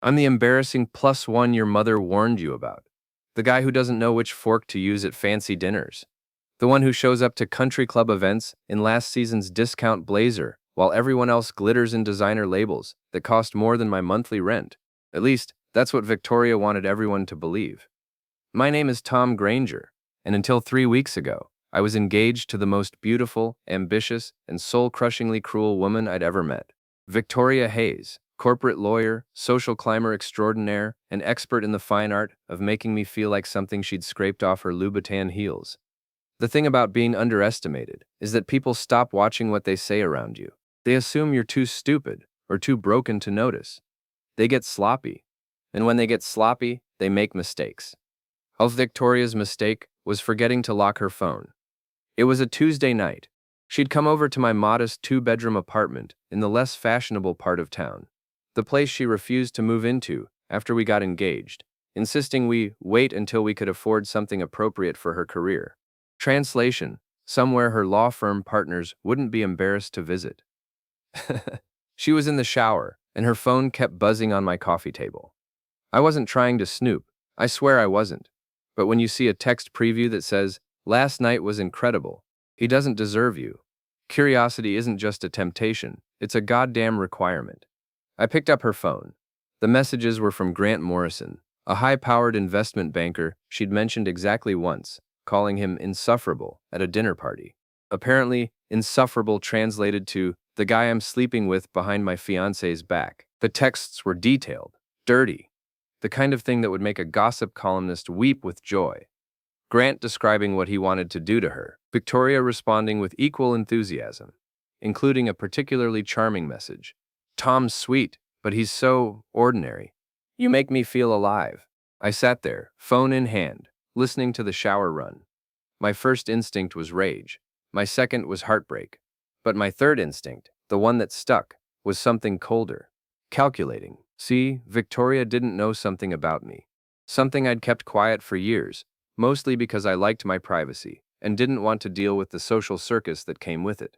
I'm the embarrassing +1 your mother warned you about. The guy who doesn't know which fork to use at fancy dinners. The one who shows up to country club events in last season's discount blazer while everyone else glitters in designer labels that cost more than my monthly rent. At least, that's what Victoria wanted everyone to believe. My name is Tom Granger, and until 3 weeks ago, I was engaged to the most beautiful, ambitious, and soul-crushingly cruel woman I'd ever met. Victoria Hayes, corporate lawyer, social climber extraordinaire, and expert in the fine art of making me feel like something she'd scraped off her Louboutin heels. The thing about being underestimated is that people stop watching what they say around you. They assume you're too stupid or too broken to notice. They get sloppy. And when they get sloppy, they make mistakes. Victoria's mistake was forgetting to lock her phone. It was a Tuesday night. She'd come over to my modest 2-bedroom apartment in the less fashionable part of town, the place she refused to move into after we got engaged, insisting we wait until we could afford something appropriate for her career. Translation: somewhere her law firm partners wouldn't be embarrassed to visit. She was in the shower, and her phone kept buzzing on my coffee table. I wasn't trying to snoop. I swear I wasn't. But when you see a text preview that says, "Last night was incredible," he doesn't deserve you. Curiosity isn't just a temptation, it's a goddamn requirement. I picked up her phone. The messages were from Grant Morrison, a high-powered investment banker she'd mentioned exactly once, calling him insufferable at a dinner party. Apparently, insufferable translated to the guy I'm sleeping with behind my fiancée's back. The texts were detailed, dirty, the kind of thing that would make a gossip columnist weep with joy. Grant describing what he wanted to do to her, Victoria responding with equal enthusiasm, including a particularly charming message. "Tom's sweet, but he's so ordinary. You make me feel alive." I sat there, phone in hand, listening to the shower run. My first instinct was rage. My second was heartbreak. But my third instinct, the one that stuck, was something colder. Calculating. See, Victoria didn't know something about me. Something I'd kept quiet for years, mostly because I liked my privacy and didn't want to deal with the social circus that came with it.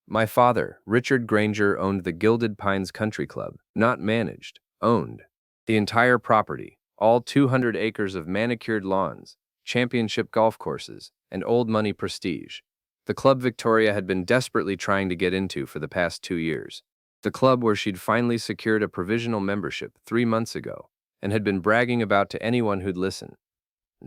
My father, Richard Granger, owned the Gilded Pines Country Club, not managed, owned. The entire property, all 200 acres of manicured lawns, championship golf courses, and old money prestige. The club Victoria had been desperately trying to get into for the past 2 years. The club where she'd finally secured a provisional membership 3 months ago and had been bragging about to anyone who'd listen.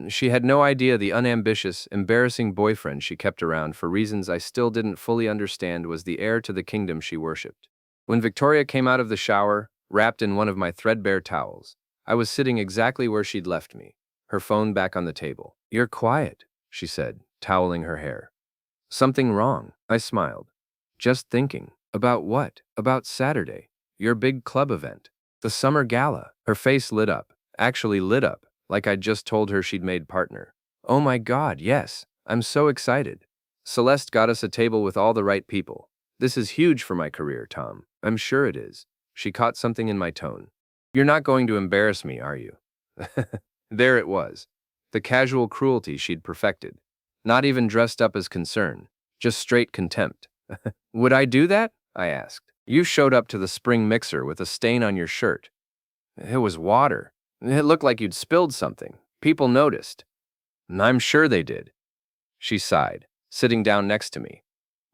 She had no idea the unambitious, embarrassing boyfriend she kept around for reasons I still didn't fully understand was the heir to the kingdom she worshipped. When Victoria came out of the shower, wrapped in one of my threadbare towels, I was sitting exactly where she'd left me, her phone back on the table. "You're quiet," she said, toweling her hair. "Something wrong?" I smiled. "Just thinking." "About what?" "About Saturday. Your big club event. The summer gala." Her face lit up, actually lit up, like I'd just told her she'd made partner. "Oh my God, yes. I'm so excited. Celeste got us a table with all the right people. This is huge for my career, Tom." "I'm sure it is." She caught something in my tone. "You're not going to embarrass me, are you?" There it was. The casual cruelty she'd perfected. Not even dressed up as concern, just straight contempt. "Would I do that?" I asked. "You showed up to the spring mixer with a stain on your shirt." "It was water. It looked like you'd spilled something. People noticed." "I'm sure they did." She sighed, sitting down next to me.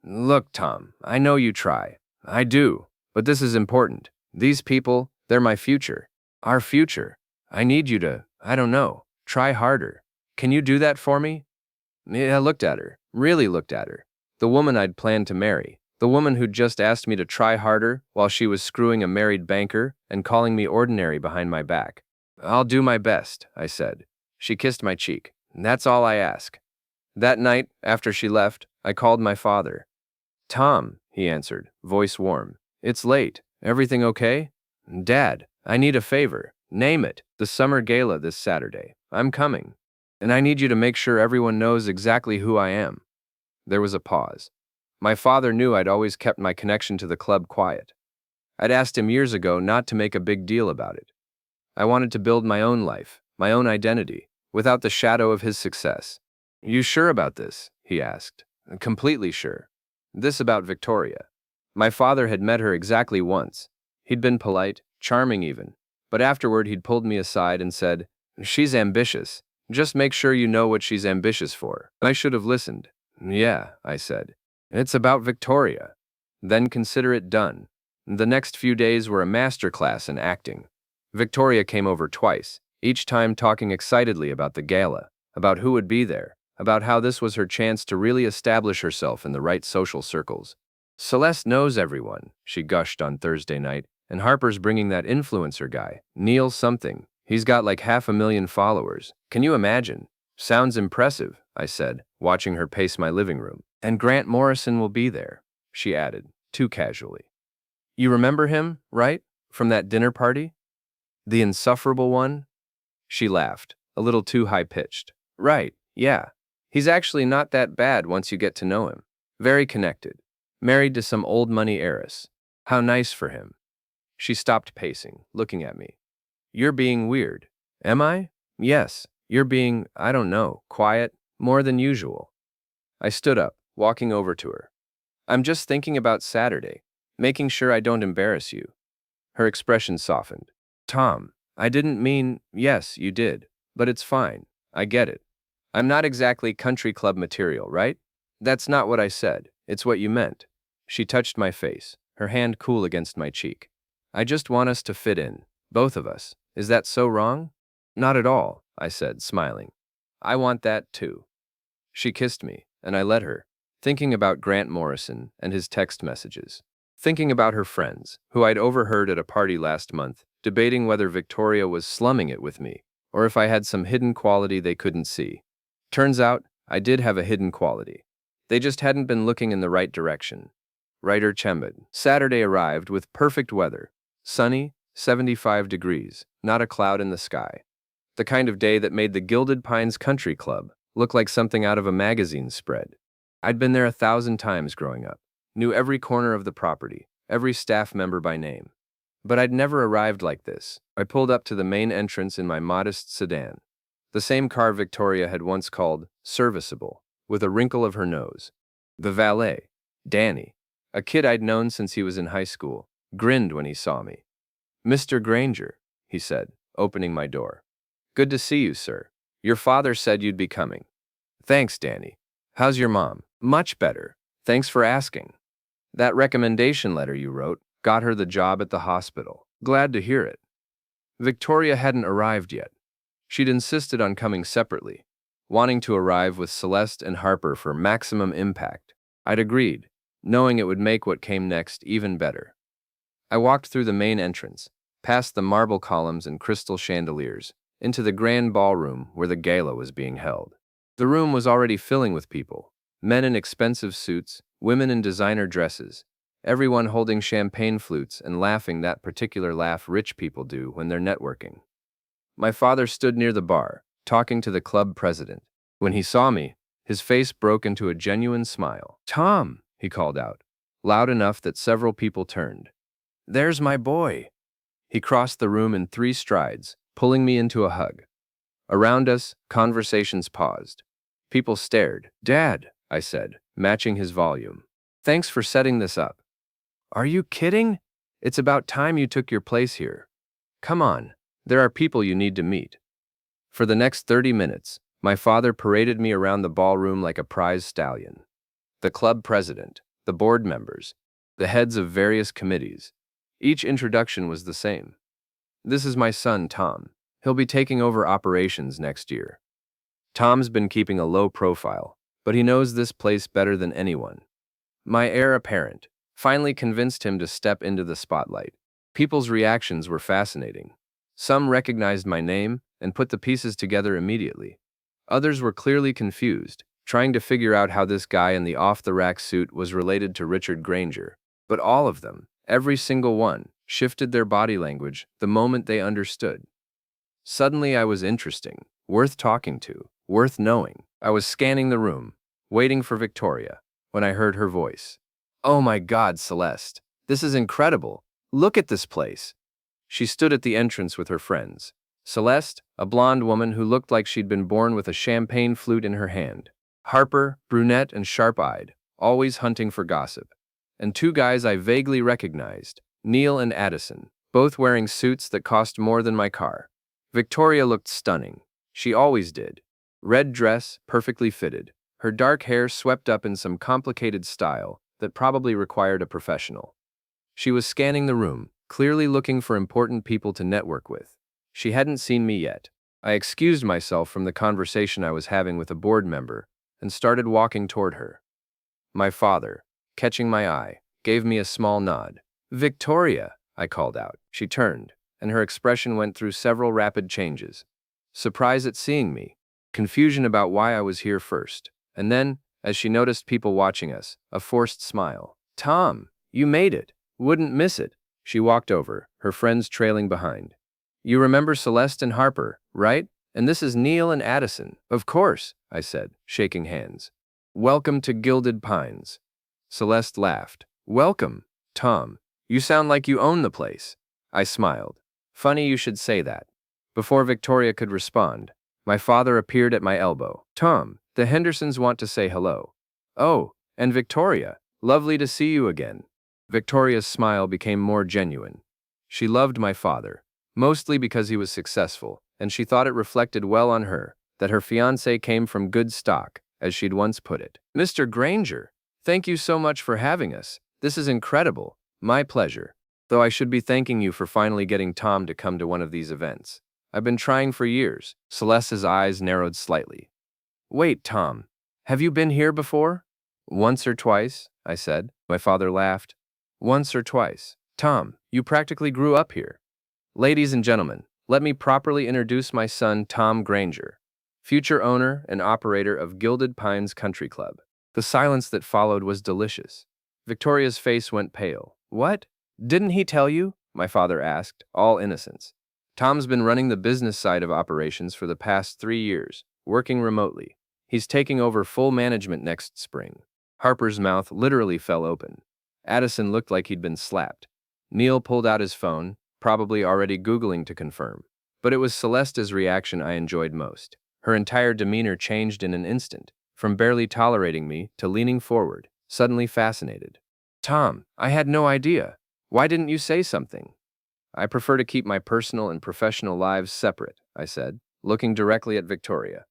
"Look, Tom, I know you try. I do. But this is important. These people, they're my future. Our future. I need you to, I don't know, try harder. Can you do that for me?" I looked at her, really looked at her. The woman I'd planned to marry. The woman who'd just asked me to try harder while she was screwing a married banker and calling me ordinary behind my back. "I'll do my best," I said. She kissed my cheek. "That's all I ask." That night, after she left, I called my father. "Tom," he answered, voice warm. "It's late. Everything okay?" "Dad, I need a favor. Name it. The summer gala this Saturday. I'm coming. And I need you to make sure everyone knows exactly who I am." There was a pause. My father knew I'd always kept my connection to the club quiet. I'd asked him years ago not to make a big deal about it. I wanted to build my own life, my own identity, without the shadow of his success. "You sure about this?" he asked. "Completely sure." This about Victoria. My father had met her exactly once. He'd been polite, charming even, But afterward, he'd pulled me aside and said, "She's ambitious. Just make sure you know what she's ambitious for." I should have listened. "Yeah," I said. "It's about Victoria." "Then consider it done." The next few days were a masterclass in acting. Victoria came over twice, each time talking excitedly about the gala, about who would be there, about how this was her chance to really establish herself in the right social circles. "Celeste knows everyone," she gushed on Thursday night, "and Harper's bringing that influencer guy, Neil something. He's got like 500,000 followers. Can you imagine?" "Sounds impressive," I said, watching her pace my living room. "And Grant Morrison will be there," she added, too casually. "You remember him, right? From that dinner party? The insufferable one?" She laughed, a little too high-pitched. "Right, yeah. He's actually not that bad once you get to know him. Very connected. Married to some old money heiress. How nice for him." She stopped pacing, looking at me. "You're being weird." "Am I?" "Yes. You're being, I don't know, quiet, more than usual." I stood up, walking over to her. "I'm just thinking about Saturday, making sure I don't embarrass you." Her expression softened. "Tom, I didn't mean—" "Yes, you did. But it's fine. I get it. I'm not exactly country club material, right?" "That's not what I said. It's what you meant." She touched my face, her hand cool against my cheek. "I just want us to fit in, both of us. Is that so wrong?" "Not at all," I said, smiling. "I want that too." She kissed me, and I let her, thinking about Grant Morrison and his text messages. Thinking about her friends, who I'd overheard at a party last month, debating whether Victoria was slumming it with me, or if I had some hidden quality they couldn't see. Turns out, I did have a hidden quality. They just hadn't been looking in the right direction. Writer Chembed. Saturday arrived with perfect weather. Sunny, 75 degrees, not a cloud in the sky. The kind of day that made the Gilded Pines Country Club look like something out of a magazine spread. I'd been there 1,000 times growing up, knew every corner of the property, every staff member by name. But I'd never arrived like this. I pulled up to the main entrance in my modest sedan. The same car Victoria had once called serviceable, with a wrinkle of her nose. The valet, Danny, a kid I'd known since he was in high school, grinned when he saw me. "Mr. Granger," he said, opening my door. "Good to see you, sir. Your father said you'd be coming." "Thanks, Danny. How's your mom?" "Much better. Thanks for asking. That recommendation letter you wrote got her the job at the hospital." "Glad to hear it." Victoria hadn't arrived yet. She'd insisted on coming separately, wanting to arrive with Celeste and Harper for maximum impact. I'd agreed, knowing it would make what came next even better. I walked through the main entrance, past the marble columns and crystal chandeliers, into the grand ballroom where the gala was being held. The room was already filling with people, men in expensive suits, women in designer dresses, everyone holding champagne flutes and laughing that particular laugh rich people do when they're networking. My father stood near the bar, talking to the club president. When he saw me, his face broke into a genuine smile. "Tom," he called out, loud enough that several people turned. "There's my boy." He crossed the room in 3 strides, pulling me into a hug. Around us, conversations paused. People stared. "Dad," I said, matching his volume. "Thanks for setting this up." "Are you kidding? It's about time you took your place here. Come on, there are people you need to meet." For the next 30 minutes, my father paraded me around the ballroom like a prize stallion. The club president, the board members, the heads of various committees. Each introduction was the same. "This is my son, Tom. He'll be taking over operations next year." Tom's been keeping a low profile, but he knows this place better than anyone. My heir apparent finally convinced him to step into the spotlight. People's reactions were fascinating. Some recognized my name and put the pieces together immediately. Others were clearly confused, trying to figure out how this guy in the off-the-rack suit was related to Richard Granger. But all of them, every single one, shifted their body language the moment they understood. Suddenly I was interesting, worth talking to, worth knowing. I was scanning the room, waiting for Victoria, when I heard her voice. "Oh my God, Celeste, this is incredible. Look at this place." She stood at the entrance with her friends. Celeste, a blonde woman who looked like she'd been born with a champagne flute in her hand. Harper, brunette and sharp-eyed, always hunting for gossip. And 2 guys I vaguely recognized, Neil and Addison, both wearing suits that cost more than my car. Victoria looked stunning. She always did. Red dress, perfectly fitted. Her dark hair swept up in some complicated style that probably required a professional. She was scanning the room, clearly looking for important people to network with. She hadn't seen me yet. I excused myself from the conversation I was having with a board member and started walking toward her. My father, catching my eye, gave me a small nod. "Victoria," I called out. She turned, and her expression went through several rapid changes. Surprise at seeing me, confusion about why I was here first, and then, as she noticed people watching us, a forced smile. "Tom, you made it. Wouldn't miss it." She walked over, her friends trailing behind. "You remember Celeste and Harper, right? And this is Neil and Addison." "Of course," I said, shaking hands. "Welcome to Gilded Pines." Celeste laughed. "Welcome, Tom. You sound like you own the place." I smiled. "Funny you should say that." Before Victoria could respond, my father appeared at my elbow. "Tom, the Hendersons want to say hello." "Oh, and Victoria, lovely to see you again." Victoria's smile became more genuine. She loved my father, mostly because he was successful, and she thought it reflected well on her that her fiancé came from good stock, as she'd once put it. "Mr. Granger, thank you so much for having us. This is incredible." "My pleasure. Though I should be thanking you for finally getting Tom to come to one of these events. I've been trying for years." Celeste's eyes narrowed slightly. "Wait, Tom. Have you been here before?" "Once or twice," I said. My father laughed. "Once or twice. Tom, you practically grew up here." "Ladies and gentlemen, let me properly introduce my son, Tom Granger, future owner and operator of Gilded Pines Country Club." The silence that followed was delicious. Victoria's face went pale. "What? Didn't he tell you?" my father asked, all innocence. "Tom's been running the business side of operations for the past 3 years, working remotely. He's taking over full management next spring." Harper's mouth literally fell open. Addison looked like he'd been slapped. Neil pulled out his phone, probably already Googling to confirm. But it was Celeste's reaction I enjoyed most. Her entire demeanor changed in an instant, from barely tolerating me to leaning forward, suddenly fascinated. "Tom, I had no idea. Why didn't you say something?" "I prefer to keep my personal and professional lives separate," I said, looking directly at Victoria.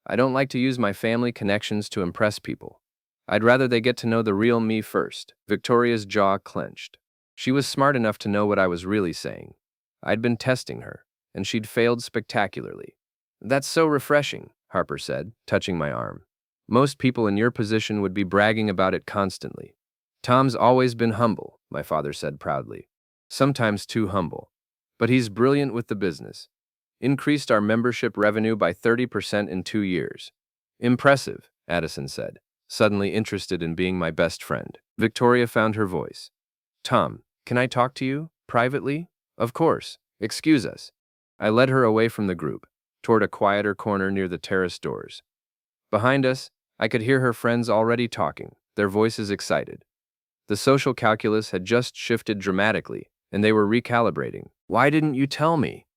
"I don't like to use my family connections to impress people. I'd rather they get to know the real me first." Victoria's jaw clenched. She was smart enough to know what I was really saying. I'd been testing her, and she'd failed spectacularly. "That's so refreshing," Harper said, touching my arm. "Most people in your position would be bragging about it constantly." "Tom's always been humble," my father said proudly. "Sometimes too humble. But he's brilliant with the business. Increased our membership revenue by 30% in 2 years." "Impressive," Addison said, suddenly interested in being my best friend. Victoria found her voice. "Tom, can I talk to you, privately?" "Of course. Excuse us." I led her away from the group, toward a quieter corner near the terrace doors. Behind us, I could hear her friends already talking, their voices excited. The social calculus had just shifted dramatically, and they were recalibrating. "Why didn't you tell me?"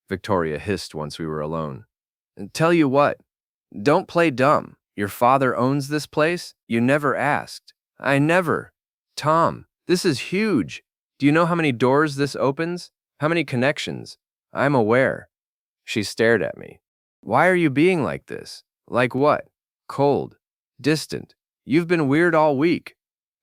Victoria hissed once we were alone. "Tell you what? Don't play dumb. Your father owns this place? You never asked." "I never." "Tom, this is huge. Do you know how many doors this opens? How many connections?" "I'm aware." She stared at me. "Why are you being like this?" "Like what?" "Cold. Distant. You've been weird all week."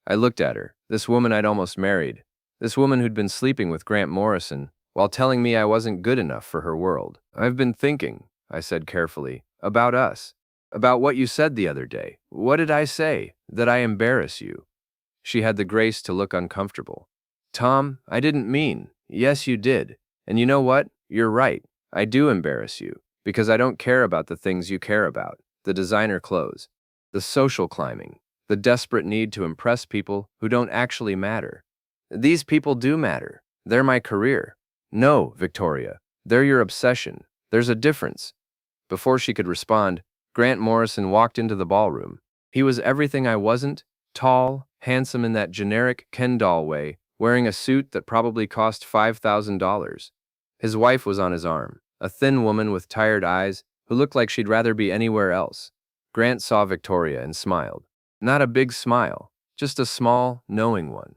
I looked at her, this woman I'd almost married, this woman who'd been sleeping with Grant Morrison, while telling me I wasn't good enough for her world. "I've been thinking," I said carefully, "about us. About what you said the other day." "What did I say? That I embarrass you?" She had the grace to look uncomfortable. "Tom, I didn't mean." "Yes, you did. And you know what? You're right. I do embarrass you, because I don't care about the things you care about, the designer clothes, the social climbing, the desperate need to impress people who don't actually matter." "These people do matter. They're my career." "No, Victoria. They're your obsession. There's a difference." Before she could respond, Grant Morrison walked into the ballroom. He was everything I wasn't, tall, handsome in that generic Ken doll way, wearing a suit that probably cost $5,000. His wife was on his arm, a thin woman with tired eyes who looked like she'd rather be anywhere else. Grant saw Victoria and smiled. Not a big smile, just a small, knowing one.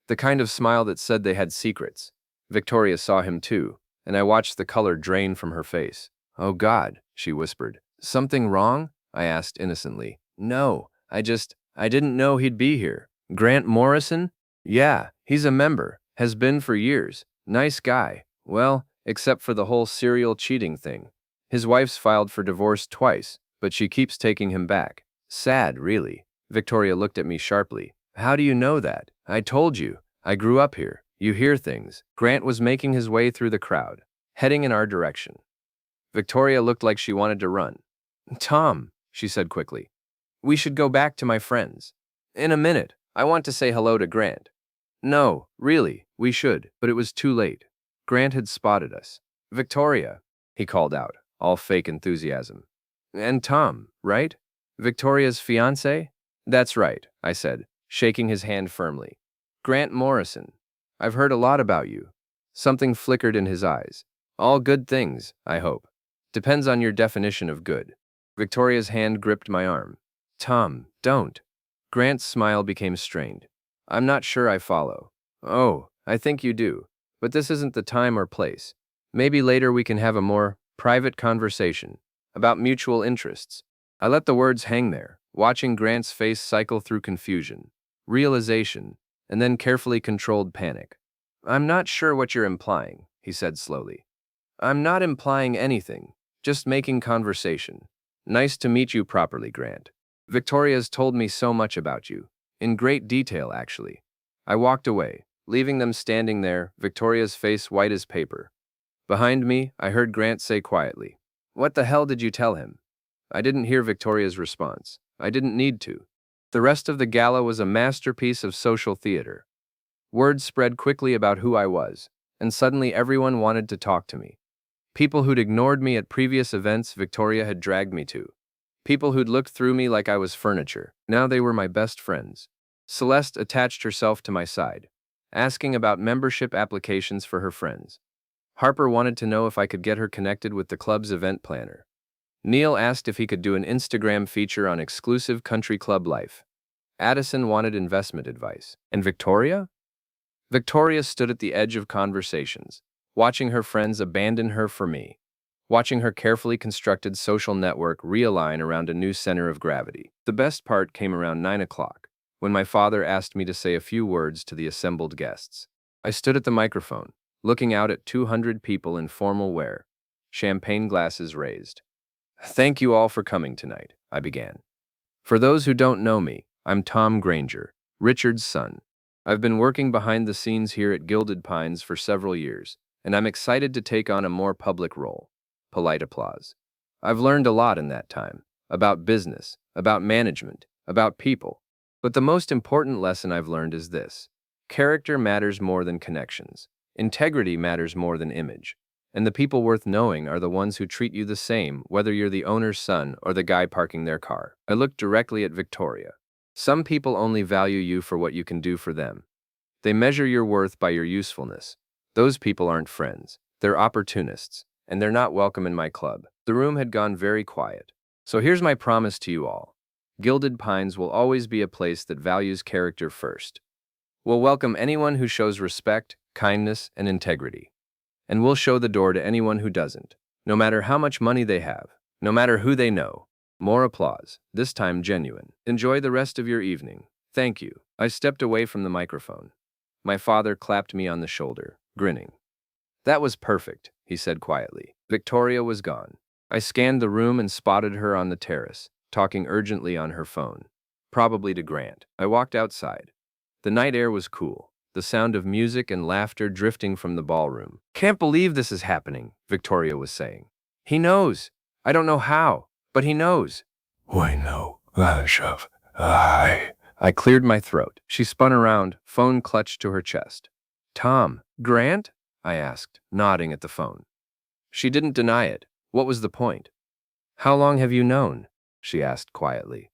The kind of smile that said they had secrets. Victoria saw him too, and I watched the color drain from her face. "Oh God," she whispered. "Something wrong?" I asked innocently. "No, I didn't know he'd be here." "Grant Morrison?" "Yeah, he's a member. Has been for years. Nice guy. Well, except for the whole serial cheating thing. His wife's filed for divorce twice, but she keeps taking him back. Sad, really." Victoria looked at me sharply. "How do you know that? I told you. I grew up here. You hear things." Grant was making his way through the crowd, heading in our direction. Victoria looked like she wanted to run. "Tom," she said quickly, "we should go back to my friends." "In a minute. I want to say hello to Grant." "No, really, we should," but it was too late. Grant had spotted us. "Victoria," he called out, all fake enthusiasm. "And Tom, right? Victoria's fiancé?" "That's right," I said, shaking his hand firmly. "Grant Morrison. I've heard a lot about you." Something flickered in his eyes. "All good things, I hope. Depends on your definition of good." Victoria's hand gripped my arm. "Tom, don't." Grant's smile became strained. "I'm not sure I follow." "Oh, I think you do. But this isn't the time or place. Maybe later we can have a more private conversation about mutual interests." I let the words hang there, watching Grant's face cycle through confusion, realization, and then carefully controlled panic. "I'm not sure what you're implying," he said slowly. "I'm not implying anything, just making conversation. Nice to meet you properly, Grant. Victoria's told me so much about you. In great detail, actually." I walked away, leaving them standing there, Victoria's face white as paper. Behind me, I heard Grant say quietly, "What the hell did you tell him?" I didn't hear Victoria's response. I didn't need to. The rest of the gala was a masterpiece of social theater. Word spread quickly about who I was, and suddenly everyone wanted to talk to me. People who'd ignored me at previous events Victoria had dragged me to. People who'd looked through me like I was furniture. Now they were my best friends. Celeste attached herself to my side, asking about membership applications for her friends. Harper wanted to know if I could get her connected with the club's event planner. Neil asked if he could do an Instagram feature on exclusive country club life. Addison wanted investment advice. And Victoria? Victoria stood at the edge of conversations, watching her friends abandon her for me, watching her carefully constructed social network realign around a new center of gravity. The best part came around 9 o'clock, when my father asked me to say a few words to the assembled guests. I stood at the microphone, looking out at 200 people in formal wear, champagne glasses raised. "Thank you all for coming tonight," I began. "For those who don't know me, I'm Tom Granger, Richard's son. I've been working behind the scenes here at Gilded Pines for several years, and I'm excited to take on a more public role." Polite applause. "I've learned a lot in that time, about business, about management, about people. But the most important lesson I've learned is this: character matters more than connections. Integrity matters more than image. And the people worth knowing are the ones who treat you the same, whether you're the owner's son or the guy parking their car." I looked directly at Victoria. "Some people only value you for what you can do for them. They measure your worth by your usefulness. Those people aren't friends. They're opportunists, and they're not welcome in my club." The room had gone very quiet. "So here's my promise to you all. Gilded Pines will always be a place that values character first. We'll welcome anyone who shows respect, kindness, and integrity. And we'll show the door to anyone who doesn't, no matter how much money they have, no matter who they know." More applause, this time genuine. "Enjoy the rest of your evening. Thank you." I stepped away from the microphone. My father clapped me on the shoulder, grinning. "That was perfect," he said quietly. Victoria was gone. I scanned the room and spotted her on the terrace, talking urgently on her phone. Probably to Grant. I walked outside. The night air was cool, the sound of music and laughter drifting from the ballroom. "Can't believe this is happening," Victoria was saying. "He knows. I don't know how, but he knows." "We know, Shove. I cleared my throat. She spun around, phone clutched to her chest. "Tom, Grant?" I asked, nodding at the phone. She didn't deny it. What was the point? "How long have you known?" she asked quietly.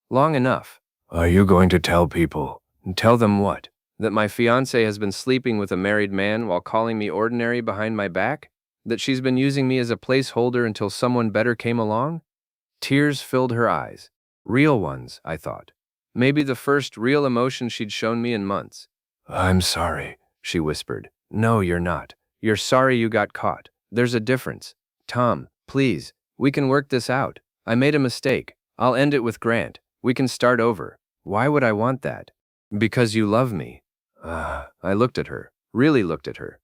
"Long enough." "Are you going to tell people?" "Tell them what? That my fiancée has been sleeping with a married man while calling me ordinary behind my back? That she's been using me as a placeholder until someone better came along?" Tears filled her eyes. Real ones, I thought. Maybe the first real emotion she'd shown me in months. "I'm sorry," she whispered, No, you're not. You're sorry you got caught. There's a difference. Tom, please, we can work this out. I made a mistake. I'll end it with Grant. We can start over. Why would I want that? Because you love me. I looked at her, really looked at her.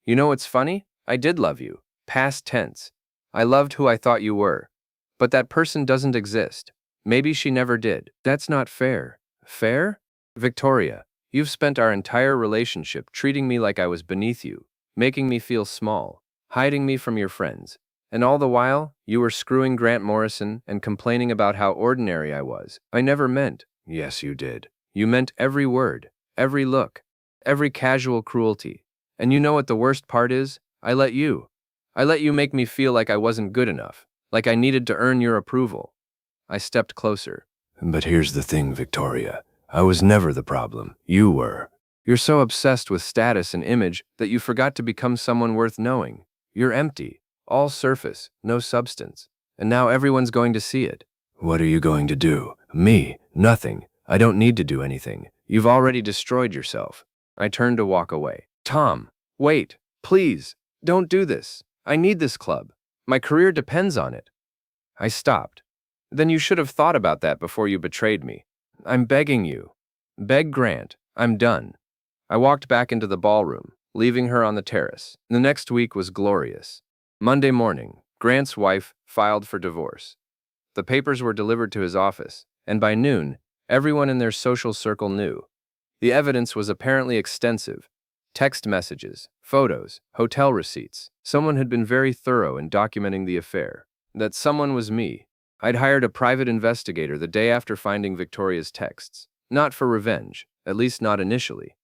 You know what's funny? I did love you. Past tense. I loved who I thought you were. But that person doesn't exist. Maybe she never did. That's not fair. Fair? Victoria, you've spent our entire relationship treating me like I was beneath you, making me feel small, hiding me from your friends. And all the while, you were screwing Grant Morrison and complaining about how ordinary I was. I never meant. Yes, you did. You meant every word, every look, every casual cruelty. And you know what the worst part is? I let you. I let you make me feel like I wasn't good enough, like I needed to earn your approval. I stepped closer. But here's the thing, Victoria. I was never the problem. You were. You're so obsessed with status and image that you forgot to become someone worth knowing. You're empty. All surface, no substance. And now everyone's going to see it. What are you going to do? Me? Nothing. I don't need to do anything. You've already destroyed yourself. I turned to walk away. Tom, wait. Please. Don't do this. I need this club. My career depends on it. I stopped. Then you should have thought about that before you betrayed me. I'm begging you. Beg Grant. I'm done. I walked back into the ballroom, leaving her on the terrace. The next week was glorious. Monday morning, Grant's wife filed for divorce. The papers were delivered to his office, and by noon, everyone in their social circle knew. The evidence was apparently extensive. Text messages, photos, hotel receipts. Someone had been very thorough in documenting the affair. That someone was me. I'd hired a private investigator the day after finding Victoria's texts. Not for revenge, at least not initially.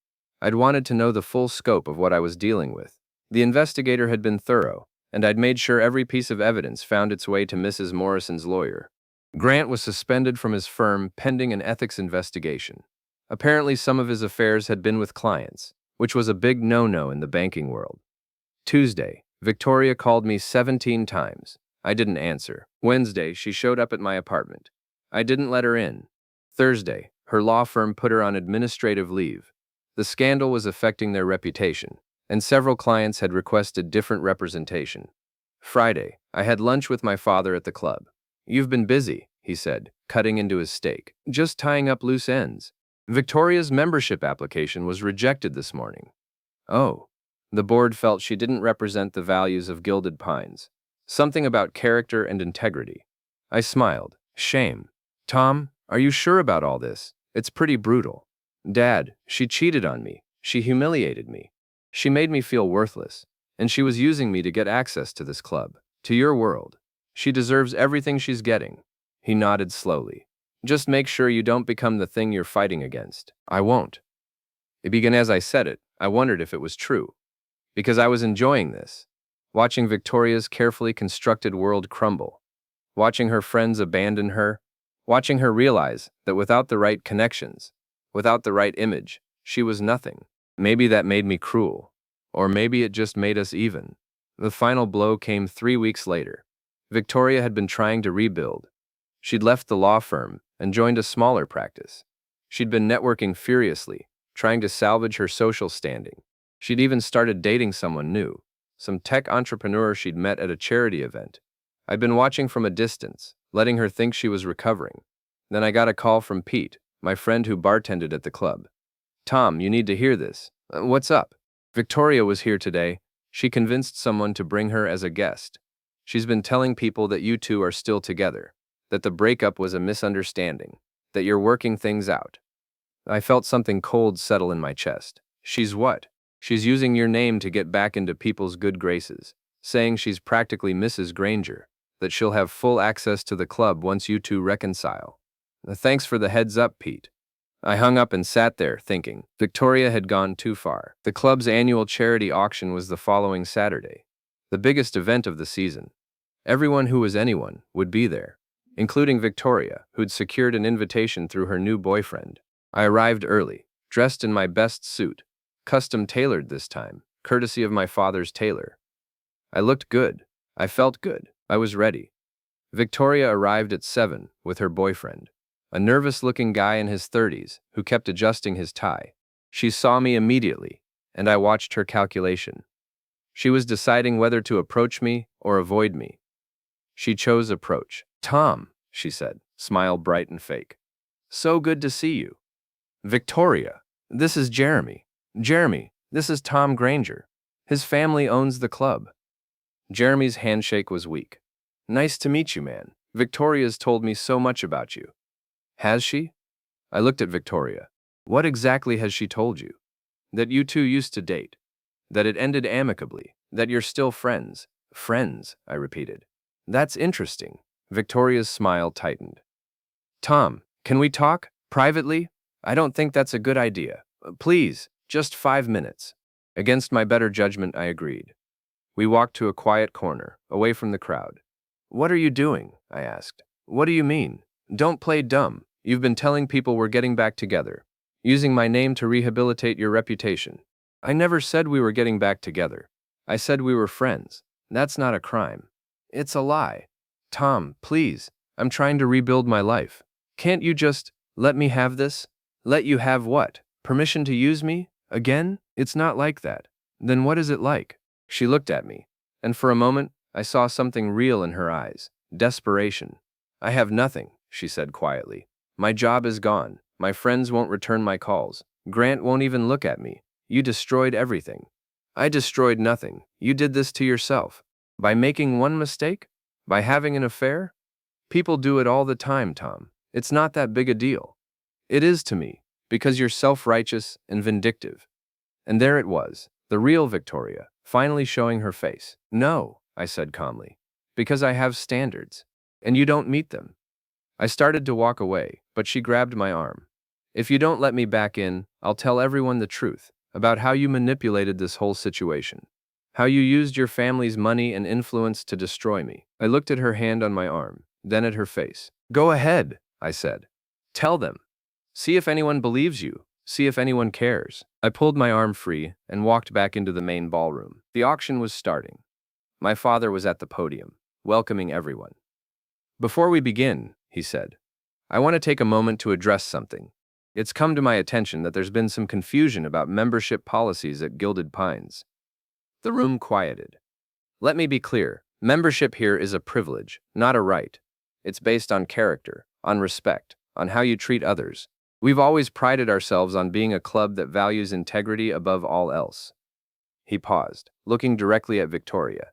I'd wanted to know the full scope of what I was dealing with. The investigator had been thorough, and I'd made sure every piece of evidence found its way to Mrs. Morrison's lawyer. Grant was suspended from his firm pending an ethics investigation. Apparently some of his affairs had been with clients, which was a big no-no in the banking world. Tuesday, Victoria called me 17 times. I didn't answer. Wednesday, she showed up at my apartment. I didn't let her in. Thursday, her law firm put her on administrative leave. The scandal was affecting their reputation, and several clients had requested different representation. Friday, I had lunch with my father at the club. You've been busy, he said, cutting into his steak. Just tying up loose ends. Victoria's membership application was rejected this morning. Oh. The board felt she didn't represent the values of Gilded Pines. Something about character and integrity. I smiled. Shame. Tom, are you sure about all this? It's pretty brutal. Dad, she cheated on me. She humiliated me. She made me feel worthless. And she was using me to get access to this club, to your world. She deserves everything she's getting. He nodded slowly. Just make sure you don't become the thing you're fighting against. I won't. It began as I said it. I wondered if it was true. Because I was enjoying this. Watching Victoria's carefully constructed world crumble. Watching her friends abandon her. Watching her realize that without the right connections, without the right image, she was nothing. Maybe that made me cruel. Or maybe it just made us even. The final blow came 3 weeks later. Victoria had been trying to rebuild. She'd left the law firm and joined a smaller practice. She'd been networking furiously, trying to salvage her social standing. She'd even started dating someone new, some tech entrepreneur she'd met at a charity event. I'd been watching from a distance, letting her think she was recovering. Then I got a call from Pete, my friend who bartended at the club. Tom, you need to hear this. What's up? Victoria was here today. She convinced someone to bring her as a guest. She's been telling people that you two are still together, that the breakup was a misunderstanding, that you're working things out. I felt something cold settle in my chest. She's what? She's using your name to get back into people's good graces, saying she's practically Mrs. Granger, that she'll have full access to the club once you two reconcile. Thanks for the heads up, Pete. I hung up and sat there, thinking. Victoria had gone too far. The club's annual charity auction was the following Saturday, the biggest event of the season. Everyone who was anyone would be there, including Victoria, who'd secured an invitation through her new boyfriend. I arrived early, dressed in my best suit, custom-tailored this time, courtesy of my father's tailor. I looked good. I felt good. I was ready. Victoria arrived at 7 with her boyfriend, a nervous-looking guy in his 30s who kept adjusting his tie. She saw me immediately, and I watched her calculation. She was deciding whether to approach me or avoid me. She chose approach. "Tom," she said, smile bright and fake. "So good to see you." "Victoria, this is Jeremy. Jeremy, this is Tom Granger. His family owns the club." Jeremy's handshake was weak. "Nice to meet you, man. Victoria's told me so much about you." "Has she?" I looked at Victoria. "What exactly has she told you?" "That you two used to date. That it ended amicably. That you're still friends." "Friends," I repeated. "That's interesting." Victoria's smile tightened. "Tom, can we talk? Privately? I don't think that's a good idea. Please, just 5 minutes." Against my better judgment, I agreed. We walked to a quiet corner, away from the crowd. "What are you doing?" I asked. "What do you mean? Don't play dumb. You've been telling people we're getting back together, using my name to rehabilitate your reputation." "I never said we were getting back together. I said we were friends. That's not a crime." "It's a lie." "Tom, please. I'm trying to rebuild my life. Can't you just let me have this?" "Let you have what? Permission to use me? Again? It's not like that." "Then what is it like?" She looked at me, and for a moment, I saw something real in her eyes. Desperation. "I have nothing," she said quietly. "My job is gone. My friends won't return my calls. Grant won't even look at me. You destroyed everything." "I destroyed nothing. You did this to yourself. By making one mistake? By having an affair? People do it all the time, Tom. It's not that big a deal." "It is to me, because you're self-righteous and vindictive." And there it was, the real Victoria, finally showing her face. "No," I said calmly, "because I have standards, and you don't meet them." I started to walk away, but she grabbed my arm. "If you don't let me back in, I'll tell everyone the truth about how you manipulated this whole situation. How you used your family's money and influence to destroy me." I looked at her hand on my arm, then at her face. "Go ahead," I said. "Tell them. See if anyone believes you. See if anyone cares." I pulled my arm free and walked back into the main ballroom. The auction was starting. My father was at the podium, welcoming everyone. "Before we begin," he said, "I want to take a moment to address something. It's come to my attention that there's been some confusion about membership policies at Gilded Pines." The room quieted. "Let me be clear. Membership here is a privilege, not a right. It's based on character, on respect, on how you treat others. We've always prided ourselves on being a club that values integrity above all else." He paused, looking directly at Victoria.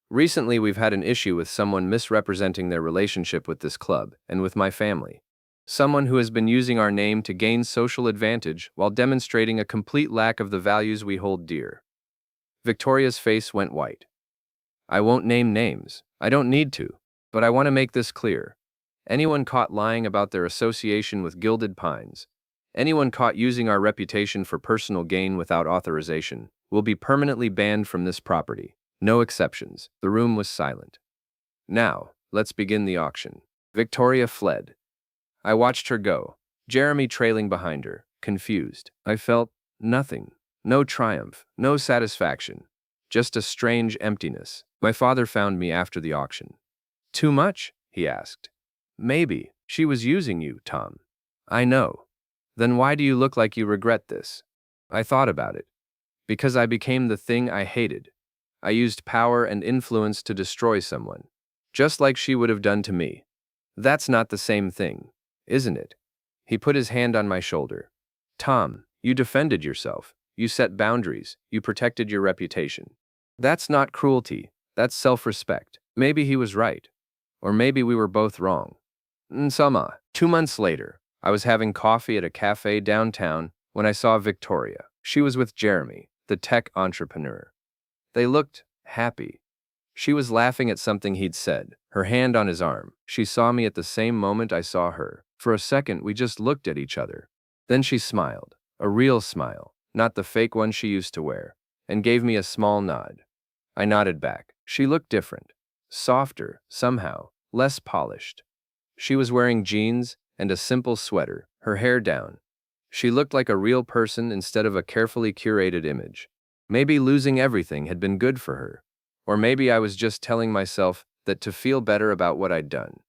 "Recently, we've had an issue with someone misrepresenting their relationship with this club and with my family. Someone who has been using our name to gain social advantage while demonstrating a complete lack of the values we hold dear." Victoria's face went white. "I won't name names. I don't need to. But I want to make this clear. Anyone caught lying about their association with Gilded Pines, anyone caught using our reputation for personal gain without authorization, will be permanently banned from this property. No exceptions." The room was silent. "Now, let's begin the auction." Victoria fled. I watched her go, Jeremy trailing behind her, confused. I felt nothing. No triumph, no satisfaction. Just a strange emptiness. My father found me after the auction. "Too much?" he asked. "Maybe. She was using you, Tom." "I know. Then why do you look like you regret this?" I thought about it. "Because I became the thing I hated. I used power and influence to destroy someone, just like she would have done to me. That's not the same thing, isn't it?" He put his hand on my shoulder. "Tom, you defended yourself. You set boundaries. You protected your reputation. That's not cruelty. That's self-respect." Maybe he was right. Or maybe we were both wrong. Nsama. 2 months later, I was having coffee at a cafe downtown when I saw Victoria. She was with Jeremy, the tech entrepreneur. They looked happy. She was laughing at something he'd said, her hand on his arm. She saw me at the same moment I saw her. For a second, we just looked at each other. Then she smiled, a real smile, not the fake one she used to wear, and gave me a small nod. I nodded back. She looked different, softer, somehow, less polished. She was wearing jeans and a simple sweater, her hair down. She looked like a real person instead of a carefully curated image. Maybe losing everything had been good for her. Or maybe I was just telling myself that to feel better about what I'd done.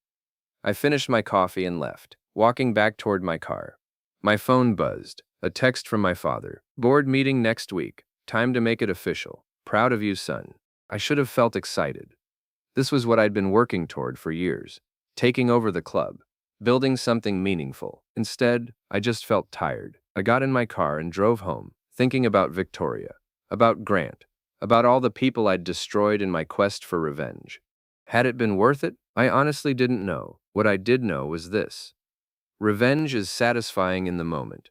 I finished my coffee and left, walking back toward my car. My phone buzzed, a text from my father. "Board meeting next week. Time to make it official. Proud of you, son. I should have felt excited. This was what I'd been working toward for years. Taking over the club. Building something meaningful. Instead, I just felt tired. I got in my car and drove home, thinking about Victoria, about Grant, about all the people I'd destroyed in my quest for revenge. Had it been worth it? I honestly didn't know. What I did know was this. Revenge is satisfying in the moment.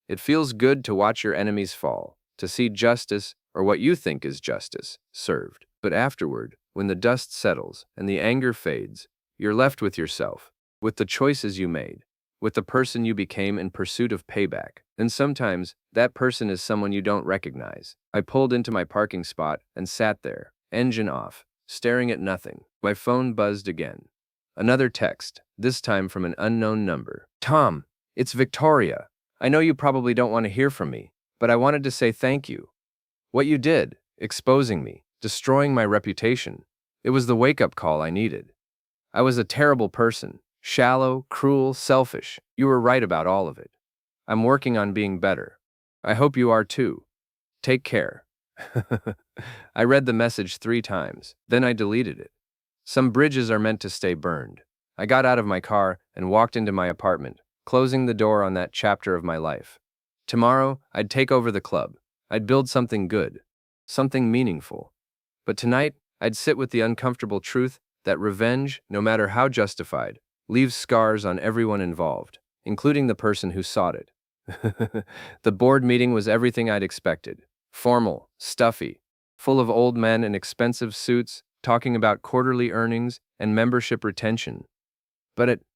It feels good to watch your enemies fall, to see justice, or what you think is justice, served. But afterward, when the dust settles and the anger fades, you're left with yourself, with the choices you made, with the person you became in pursuit of payback. And sometimes, that person is someone you don't recognize. I pulled into my parking spot and sat there, engine off, staring at nothing. My phone buzzed again. Another text, this time from an unknown number. Tom, it's Victoria. I know you probably don't want to hear from me, but I wanted to say thank you. What you did, exposing me, destroying my reputation, it was the wake-up call I needed. I was a terrible person, shallow, cruel, selfish. You were right about all of it. I'm working on being better. I hope you are too. Take care. I read the message 3 times, then I deleted it. Some bridges are meant to stay burned. I got out of my car and walked into my apartment, closing the door on that chapter of my life. Tomorrow, I'd take over the club. I'd build something good, something meaningful. But tonight, I'd sit with the uncomfortable truth that revenge, no matter how justified, leaves scars on everyone involved, including the person who sought it. The board meeting was everything I'd expected. Formal, stuffy, full of old men in expensive suits, talking about quarterly earnings and membership retention. But at